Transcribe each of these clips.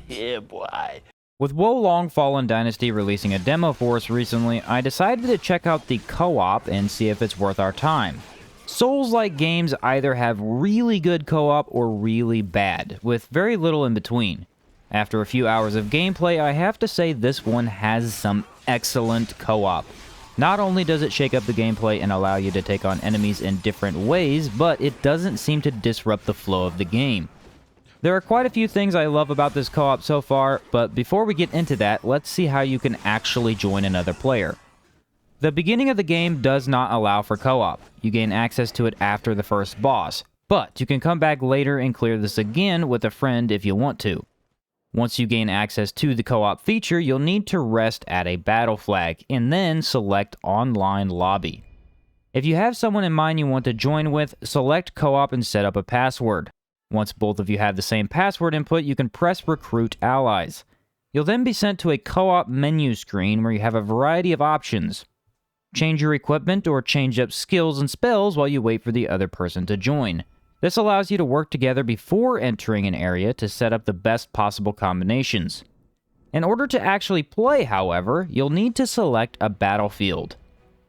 Yeah, boy. With Long Fallen Dynasty releasing a demo for us recently, I decided to check out the co-op and see if it's worth our time. Souls-like games either have really good co-op or really bad, with very little in between. After a few hours of gameplay, I have to say this one has some excellent co-op. Not only does it shake up the gameplay and allow you to take on enemies in different ways, but it doesn't seem to disrupt the flow of the game. There are quite a few things I love about this co-op so far, but before we get into that, let's see how you can actually join another player. The beginning of the game does not allow for co-op. You gain access to it after the first boss, but you can come back later and clear this again with a friend if you want to. Once you gain access to the co-op feature, you'll need to rest at a battle flag, and then select Online Lobby. If you have someone in mind you want to join with, select co-op and set up a password. Once both of you have the same password input, you can press Recruit Allies. You'll then be sent to a co-op menu screen where you have a variety of options. Change your equipment or change up skills and spells while you wait for the other person to join. This allows you to work together before entering an area to set up the best possible combinations. In order to actually play, however, you'll need to select a battlefield.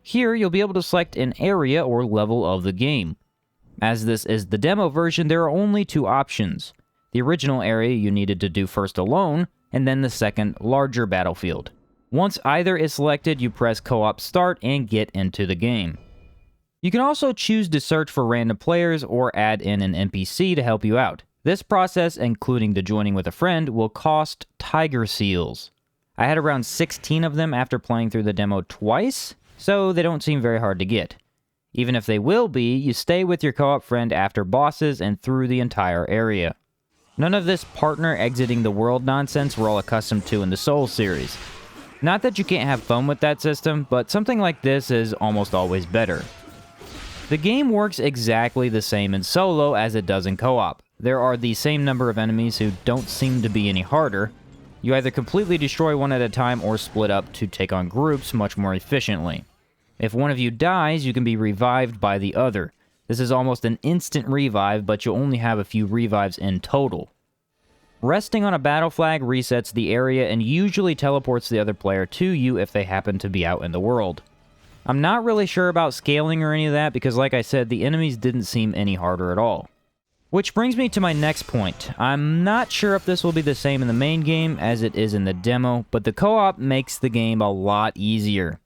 Here, you'll be able to select an area or level of the game. As this is the demo version, there are only two options. The original area you needed to do first alone, and then the second, larger battlefield. Once either is selected, you press Co-op Start and get into the game. You can also choose to search for random players or add in an NPC to help you out. This process, including the joining with a friend, will cost tiger seals. I had around 16 of them after playing through the demo twice, so they don't seem very hard to get. Even if they will be, you stay with your co-op friend after bosses and through the entire area. None of this partner exiting the world nonsense we're all accustomed to in the Souls series. Not that you can't have fun with that system, but something like this is almost always better. The game works exactly the same in solo as it does in co-op. There are the same number of enemies who don't seem to be any harder. You either completely destroy one at a time or split up to take on groups much more efficiently. If one of you dies, you can be revived by the other. This is almost an instant revive, but you'll only have a few revives in total. Resting on a battle flag resets the area and usually teleports the other player to you if they happen to be out in the world. I'm not really sure about scaling or any of that because, like I said, the enemies didn't seem any harder at all. Which brings me to my next point. I'm not sure if this will be the same in the main game as it is in the demo, but the co-op makes the game a lot easier.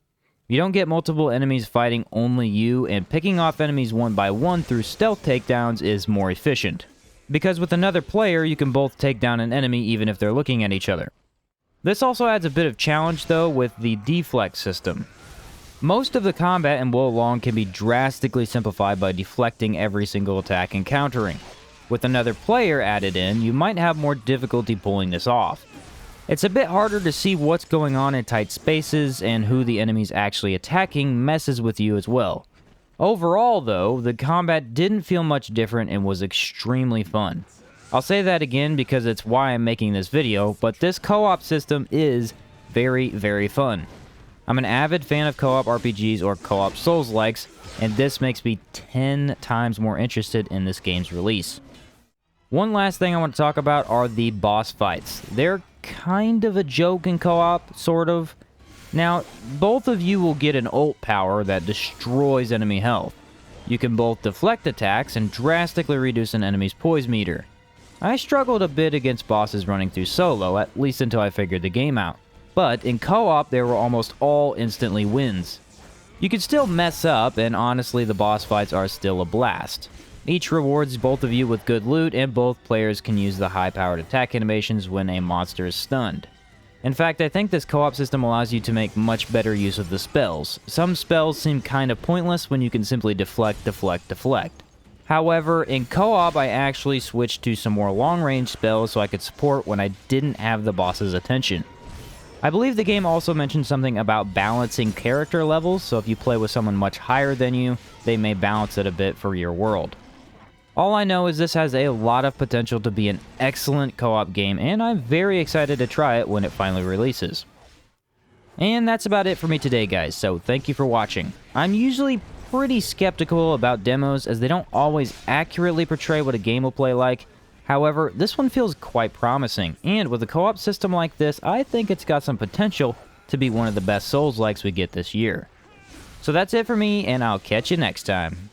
You don't get multiple enemies fighting only you, and picking off enemies one by one through stealth takedowns is more efficient. Because with another player, you can both take down an enemy even if they're looking at each other. This also adds a bit of challenge though with the deflect system. Most of the combat in Wo Long can be drastically simplified by deflecting every single attack and countering. With another player added in, you might have more difficulty pulling this off. It's a bit harder to see what's going on in tight spaces, and who the enemy's actually attacking messes with you as well. Overall, though, the combat didn't feel much different and was extremely fun. I'll say that again because it's why I'm making this video, but this co-op system is very, very fun. I'm an avid fan of co-op RPGs or co-op Souls-likes, and this makes me 10 times more interested in this game's release. One last thing I want to talk about are the boss fights. They're kind of a joke in co-op, sort of. Now, both of you will get an ult power that destroys enemy health. You can both deflect attacks and drastically reduce an enemy's poise meter. I struggled a bit against bosses running through solo, at least until I figured the game out. But in co-op, they were almost all instantly wins. You can still mess up, and honestly, the boss fights are still a blast. Each rewards both of you with good loot, and both players can use the high-powered attack animations when a monster is stunned. In fact, I think this co-op system allows you to make much better use of the spells. Some spells seem kind of pointless when you can simply deflect, deflect, deflect. However, in co-op, I actually switched to some more long-range spells so I could support when I didn't have the boss's attention. I believe the game also mentioned something about balancing character levels, so if you play with someone much higher than you, they may balance it a bit for your world. All I know is this has a lot of potential to be an excellent co-op game, and I'm very excited to try it when it finally releases. And that's about it for me today, guys, so thank you for watching. I'm usually pretty skeptical about demos as they don't always accurately portray what a game will play like, However, this one feels quite promising, and with a co-op system like this, I think it's got some potential to be one of the best Souls-likes we get this year. So that's it for me, and I'll catch you next time.